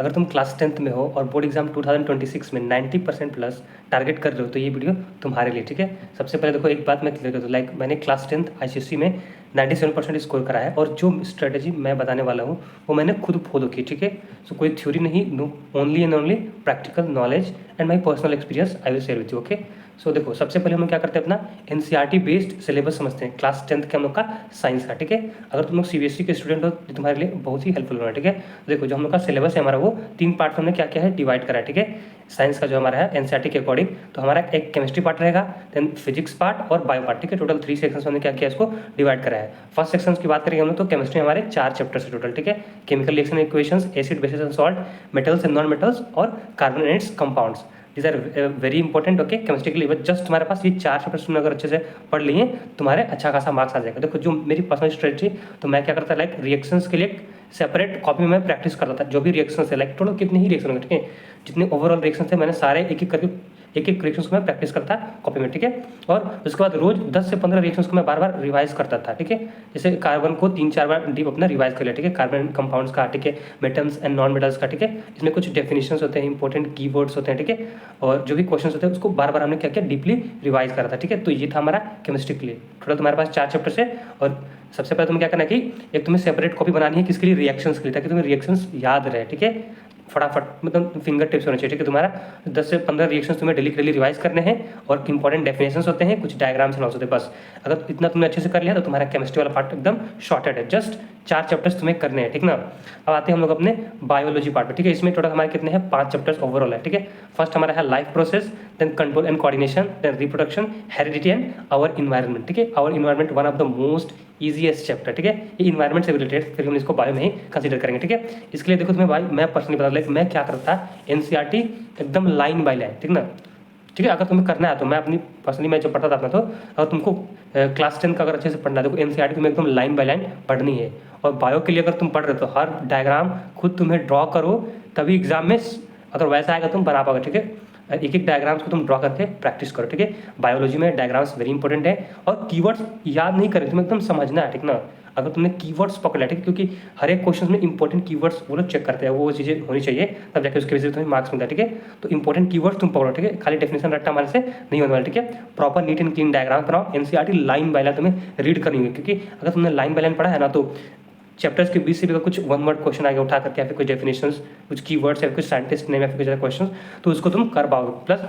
अगर तुम class 10th में हो और बोर्ड एग्जाम 2026 में 90% प्लस टारगेट कर रहे हो तो ये वीडियो तुम्हारे लिए, ठीक है। सबसे पहले देखो एक बात मैं क्लियर कर दूँ, लाइक मैंने क्लास 10th ICSE में 97% स्कोर करा है और जो स्ट्रेटेजी मैं बताने वाला हूँ वो मैंने खुद फॉलो की, ठीक है। सो कोई थ्योरी नहीं, no, only and only practical knowledge and my personal experience I will share with you, okay. So देखो सबसे पहले हम लोग क्या करते हैं, अपना NCERT बेस्ड सिलेबस समझते हैं क्लास 10th के हम लोग का साइंस का, ठीक है। अगर तुम लोग CBSE के स्टूडेंट हो तो तुम्हारे लिए बहुत ही हेल्पफुल होना है, ठीक है। देखो जो हम लोग का सिलेबस है हमारा वो 3 पार्ट में हमने क्या क्या है डिवाइड करा है, ठीक है। साइंस का जो हमारा है NCERT के अकॉर्डिंग, तो हमारा एक केमिस्ट्री पार्ट रहेगा, देन फिजिक्स पार्ट और बायो पार्ट, ठीक है। टोटल 3 सेक्शंस हमने क्या किया इसको डिवाइड करा है। फर्स्ट सेक्शन की बात करेंगे हम लोग तो केमिस्ट्री हमारे 4 चैप्टर से टोटल, ठीक है। Chemical reaction equations, acid bases and salt, metals and non metals और carbon and its compounds, these are very important, okay. Chemistry के लिए जस्ट तुम्हारे पास ये 4 चैप्टर्स तुमने अगर अच्छे से पढ़ लिए तुम्हारे अच्छा खासा मार्क्स आ जाएगा। देखो जो मेरी पर्सनल स्ट्रेटजी, तो मैं क्या करता, लाइक रिएक्शंस के लिए सेपरेट कॉपी में मैं प्रैक्टिस करता था। जो भी रिएक्शन है, लाइक टोटल कितने ही रिएक्शन होंगे, ठीक है, जितने ओवरऑल रिएक्शन थे मैंने सारे एक एक करके एक एक रिएक्शंस को मैं प्रैक्टिस करता कॉपी में, ठीक है। और उसके बाद रोज 10 से 15 रिएक्शंस को मैं बार बार रिवाइज करता था, ठीक है। जैसे कार्बन को 3-4 बार डीप अपना रिवाइज कर लिया, ठीक है, कार्बन कंपाउंड्स का, ठीक है, मेटल्स एंड नॉन मेटल्स का, ठीक है। इसमें कुछ डेफिनेशंस होते हैं, इंपॉर्टेंट कीवर्ड्स होते हैं, ठीक है, और जो भी क्वेश्चंस होते हैं उसको बार बार हमने क्या किया, डीपली रिवाइज करा था, ठीक है। तो ये था हमारा केमिस्ट्री के लिए। टोटल तुम्हारे पास 4 चैप्टर्स है और सबसे पहले तुम्हें क्या करना है कि एक तुम्हें सेपरेट कॉपी बनानी है, किसके लिए, रिएक्शंस के लिए, ताकि तुम्हें रिएक्शंस याद रहे, ठीक है। फटाफट मतलब फिंगर टिप्स होने चाहिए, ठीक है। तुम्हारा 10 से 15 रिएक्शंस तुम्हें डेली रिवाइज करने हैं और इंपॉर्टेंट डेफिनेशंस होते हैं, कुछ डायग्राम्स होते हैं, बस। अगर इतना तुमने अच्छे से कर लिया तो तुम्हारा केमिस्ट्री वाला पार्ट एकदम शॉर्टेड है, जस्ट 4 चैप्टर्स तुम्हें करने हैं, ठीक ना। अब आते हैं हम लोग अपने बायोलॉजी पार्ट पे, ठीक है। इसमें टोटल हमारे कितने हैं, 5 चैप्टर्स ओवरऑल है, ठीक है। फर्स्ट हमारा है life process, then control and coordination, then reproduction, heredity and our environment, ठीक है। Our environment one of the most easiest chapter, ठीक है। ये इन्वायरमेंट से रिलेटेड, फिर हम इसको बायो में ही कंसीडर करेंगे, ठीक है। इसके लिए देखो तुम्हें भाई मैं पर्सनली बता दूं, मैं क्या करता था, NCERT एकदम लाइन बाय लाइन, ठीक ना, ठीक है। अगर तुम्हें करना है तो मैं अपनी पर्सनली मैं जो पढ़ता था अपना, तो अगर तुमको क्लास 10 का अगर अच्छे से पढ़ना है, देखो NCERT तुम्हें एकदम लाइन बाय लाइन पढ़नी है। और बायो के लिए अगर तुम पढ़ रहे हो तो हर डायग्राम खुद तुम्हें ड्रॉ करो, तभी एग्जाम में अगर वैसा आएगा तुम बना पाओगे, ठीक है। एक एक डायग्राम्स को तुम ड्रॉ करके प्रैक्टिस करो, ठीक है। बायोलॉजी में डायग्राम्स वेरी इंपॉर्टेंट है और कीवर्ड्स याद नहीं करें, तुम्हें एकदम समझना है, ठीक ना। अगर तुमने कीवर्ड्स पकड़ लिया, ठीक है, क्योंकि हर एक क्वेश्चन में इंपॉर्टेंट कीवर्ड्स वो लोग चेक करते हैं, वो चीज़ें होनी चाहिए, तब जाकर उसके वजह से तुम्हें मार्क्स मिलता है, ठीक है। तो इंपॉर्टेंट कीवर्ड्स तुम पकड़ो, ठीक है, खाली डेफिनेशन रट्टा मारने से नहीं होने वाला, ठीक है। Proper neat and clean diagram बनाओ, NCERT लाइन बाय लाइन तुम्हें रीड करनी होगी, क्योंकि अगर तुमने लाइन बाय लाइन पढ़ा है ना, तो चैप्टर्स के बीच से भी कुछ वन वर्ड क्वेश्चन आगे उठा करके या फिर कुछ डेफिनेशंस, कुछ कीवर्ड्स या कुछ साइंटिस्ट नेम या फिर कुछ ऐसे क्वेश्चन, तो उसको तुम कर पाओगे। प्लस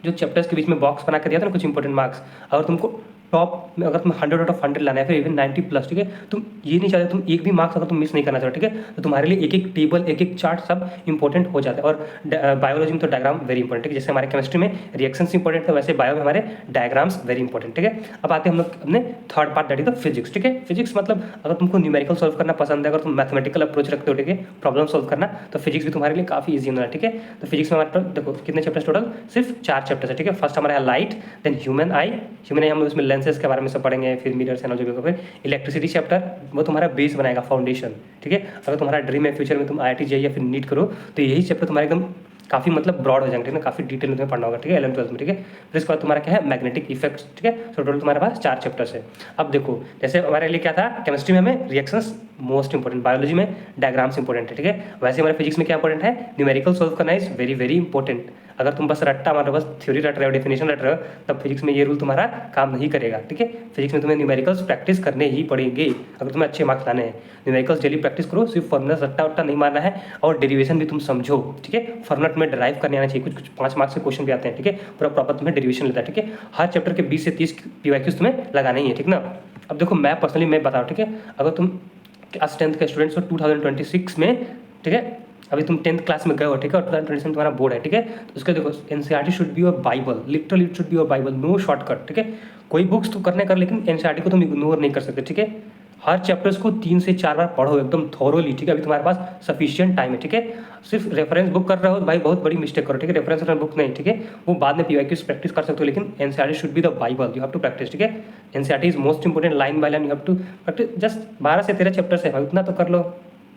जो चैप्टर्स के बीच में बॉक्स बना कर दिया था ना कुछ इंपॉर्टेंट मार्क्स, अगर तुमको टॉप में अगर तुम 100 आउट ऑफ 100 लाना है, फिर इवन 90 प्लस, ठीक है, तुम ये नहीं चाहते तुम एक भी मार्क्स अगर तुम मिस नहीं करना चाहते, ठीक है, तो तुम्हारे लिए एक एक टेबल, एक एक चार्ट सब इंपॉर्टेंट हो जाता है। और बायोलॉजी में तो डायग्राम वेरी इंपॉर्टेंट, ठीक है। जैसे हमारे केमिस्ट्री में रिएक्शंस इंपॉर्टेंट है, वैसे बायो में हमारे डायग्राम्स वेरी इंपॉर्टेंट, ठीक है। अब आते हैं हम लोग अपने third part, that is the physics, ठीक है। फिजिक्स मतलब अगर तुमको न्यूमेरिकल सॉल्व करना पसंद है, अगर तुम मैथमेटिकल अप्रोच रखते हो, ठीक है, प्रॉब्लम सॉल्व करना, तो फिजिक्स भी तुम्हारे लिए काफी ईजी होना है, ठीक है। तो फिजिक्स में हमारे पास देखो कितने चैप्टर्स टोटल, सिर्फ 4 चैप्टर्स है, ठीक है। फर्स्ट हमारा है लाइट, देन ह्यूमन आई हम लोग इसमें लेंसेज के बारे में सब पढ़ेंगे, फिर मिरर्स एनर्जी, फिर इलेक्ट्रिसिटी चैप्टर, वो तुम्हारा बेस बनाएगा, फाउंडेशन, ठीक है। अगर तुम्हारा ड्रीम है फ्यूचर में तुम IIT JEE या फिर नीट करो, तो यही चैप्टर तुम्हारा एकदम काफ़ी मतलब ब्रॉड हो जाएंगे, ठीक है ना, काफ़ी डिटेल में तुम्हें पढ़ना होगा, ठीक है, 11th 12th में, ठीक है। फिर इसके बाद तुम्हारा क्या है, मैग्नेटिक इफेक्ट्स, ठीक है। तो टोटल तुम्हारे पास 4 चैप्टर्स है। अब देखो जैसे हमारे लिए क्या था, केमिस्ट्री में हमें रिएक्शंस मोस्ट इंपॉर्टेंट, बायोलॉजी में डायग्राम्स इंपॉर्टेंट है, ठीक है। वैसे हमारे फिजिक्स में क्या इंपॉर्टेंट है, न्यूमेरिकल सोल्व करना इज वेरी वेरी इंपॉर्टेंट। अगर तुम बस रट्टा मारो, बस थ्योरी रट रहे हो, डेफिनेशन रट रहे हो, तब फिजिक्स में ये रूल तुम्हारा काम नहीं करेगा, ठीक है। फिजिक्स में तुम्हें न्यूमेरिकल्स प्रैक्टिस करने ही पड़ेंगे अगर तुम्हें अच्छे मार्क्स लाने हैं। न्यूमेरिकल्स डेली प्रैक्टिस करो, सिर्फ फॉर्मुला रट्टा वट्टा नहीं मारना है, और डेरिवेशन भी तुम समझो, ठीक है। फॉर्मुला में ड्राइव करने आना चाहिए, कुछ कुछ 5 मार्क्स के क्वेश्चन भी आते हैं, ठीक है, पूरा प्रॉपर तुम्हें डेरिवेशन लेता है, ठीक है। हर चैप्टर के 20 से 30 PYQs तुम्हें लगाना ही है, ठीक ना। अब देखो मैं पर्सनली मैं बताऊँ, ठीक है, अगर तुम क्लास 10th के स्टूडेंट्स हो 2026 में, ठीक है, अभी तुम 10th क्लास में गए हो, ठीक है, और 2026 में तुम्हारा बोर्ड है, ठीक है, तो उसके देखो NCERT should be your Bible, literally it should be your Bible, no shortcut, ठीक है। कोई बुक्स तो करने कर, लेकिन NCERT को तुम इग्नोर नहीं कर सकते, ठीक है। हर चैप्टर्स को 3 से 4 बार पढ़ो एकदम थोरोली, ठीक है। अभी तुम्हारे पास सफिशिएंट टाइम है, ठीक है। सिर्फ रेफरेंस बुक कर रहे हो भाई, बहुत बड़ी मिस्टेक करो, ठीक है। रेफरेंस बुक नहीं, ठीक है, वो बाद में PYQs प्रैक्टिस कर सकते हो, लेकिन NCERT should be the Bible, you have to practice, ठीक है। NCERT is most important, line by line you have to practice. Just 12 से 13 चैप्टर्स है भाई, उतना तो कर लो,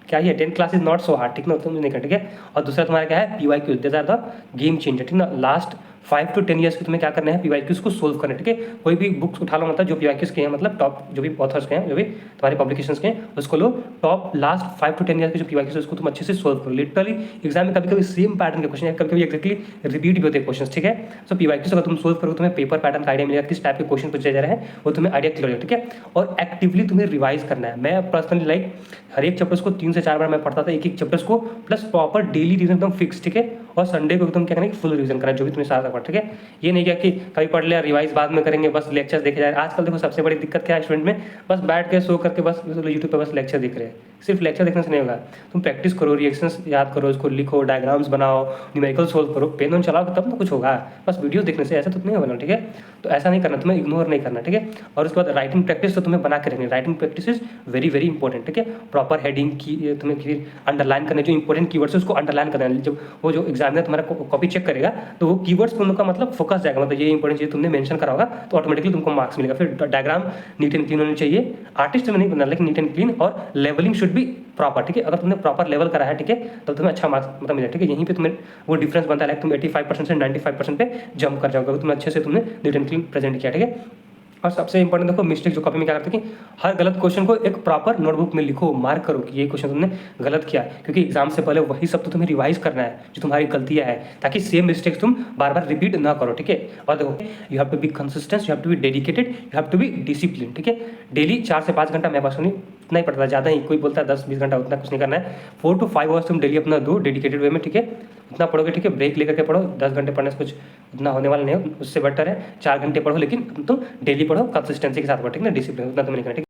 क्या ये 10th class is not so hard, ठीक ना, तुम नहीं कर, ठीक है। और दूसरा तुम्हारा क्या है, PYQs, these are the game changer, ठीक ना। लास्ट 5 to 10 ईयर्स की तुम्हें क्या करना है, पीवाईक्यूज को सोल्व करना है, ठीक है। कोई भी बुक्स उठा लो, मतलब जो पीवाईक्यूज के हैं, मतलब टॉप जो भी ऑथर्स के हैं, जो भी तुम्हारे पब्लिकेशंस के हैं, उसको लो, टॉप लास्ट 5 to 10 ईयर्स के जो पीवाईक्यूज उसको तुम अच्छे से सोल्व करो। लिटरली एग्जाम में कभी कभी सेम पैटर्न के क्वेश्चन है, कभी कभी एक्जैक्टली रिपीट भी होते हैं क्वेश्चन, ठीक है। सो पीवाईक्यूज अगर तुम सोल्व करो तुम्हें पेपर पैटर्न का आइडिया मिलेगा, किस टाइप के क्वेश्चन पूछे जा रहे हैं वो तुम्हें आइडिया क्लियर हो, ठीक है। और एक्टिवली तुम्हें रिवाइज करना है। मैं पर्सनली लाइक हर एक चैप्टर्स को 3 से 4 बार मैं पढ़ता था, एक चैप्टर्स को, प्लस प्रॉपर डेली रिवीजन एकदम फिक्स, ठीक है। और संडे को एकदम क्या करना है, फुल रिवीजन करना है जो भी तुम्हें सारा पढ़, ठीक है। ये नहीं क्या कि कभी पढ़ लिया, रिवाइज बाद में करेंगे, बस लेक्चर्स देखे जा रहे हैं। आजकल देखो सबसे बड़ी दिक्कत क्या है स्टूडेंट में, बस बैठ के सो करके बस यूट्यूब पे बस लेक्चर देख रहे हैं। सिर्फ लेक्चर देखने से नहीं होगा, तुम प्रैक्टिस करो, रिएक्शंस याद करो, उसको लिखो, डायग्राम्स बनाओ, न्यूमेरिकल सोल्व करो, पेन चलाओ, तब तो कुछ होगा। बस वीडियो देखने से ऐसा तो नहीं होगा, ठीक है। तो ऐसा नहीं करना, तुम्हें इग्नोर नहीं करना, ठीक है। और उसके बाद राइटिंग प्रैक्टिस तो तुम्हें बना के रखनी, writing practice is very very important, ठीक है। प्रॉपर हेडिंग की तुम्हें फिर अंडरलाइन करने, जो इंपॉर्टेंट कीवर्ड्स है उसको अंडरलाइन करना है। जब वो जो एग्जामिनर तुम्हारा कॉपी चेक करेगा तो वो कीवर्ड्स तुम लोग का मतलब फोकस जाएगा, मतलब ये इंपॉर्टेंट चीज तुमने मेंशन करा होगा तो ऑटोमेटिकली तुमको मार्क्स मिलेगा। फिर डायग्राम नीट एंड क्लीन होनी चाहिए, आर्टिस्ट में नहीं बनना, लेकिन नीट एंड क्लीन, और लेवलिंग शुड बी प्रॉपर, ठीक है। अगर तुमने प्रॉपर लेवल करा है, ठीक है, तब तुम्हें अच्छा मार्क्स मतलब मिलेगा, ठीक है। यहीं पे तुम्हें वो डिफरेंस बनता है, लाइक तुम 85% से 95% पे जंप कर जाओगे, तुम अच्छे से तुमने नीट एंड क्लीन प्रेजेंट किया, ठीक है। और सबसे इंपॉर्टेंट देखो, मिस्टेक जो कॉपी में क्या करते हैं कि हर गलत क्वेश्चन को एक प्रॉपर नोटबुक में लिखो, मार्क करो कि ये क्वेश्चन तुमने गलत किया, क्योंकि एग्जाम से पहले वही सब तो तुम्हें रिवाइज करना है जो तुम्हारी गलतियां है, ताकि सेम मिस्टेक्स तुम बार बार रिपीट ना करो, ठीक है। और देखो, you have to be consistent, you have to be dedicated, you have to be discipline, ठीक है। डेली 4 से 5 घंटा, मैं पर्सनली उतना ही पड़ता, ज़्यादा ही, कोई बोलता है 10-20 घंटा, उतना कुछ नहीं करना है। 4 to 5 आवर्स तुम डेली अपना दो डेडिकेटेड वे में, ठीक है। उतना पढ़ोगे, ठीक है। ब्रेक लेकर के पढ़ो, 10 घंटे पढ़ने से कुछ उतना होने वाला नहीं हो, उससे बेटर है 4 घंटे पढ़ो, लेकिन तुम डेली पढ़ो, कंसिस्टेंसी के साथ पढ़ो, ठीक है ना, डिसिप्लिन उतना तुम्हें नहीं करना, ठीक है।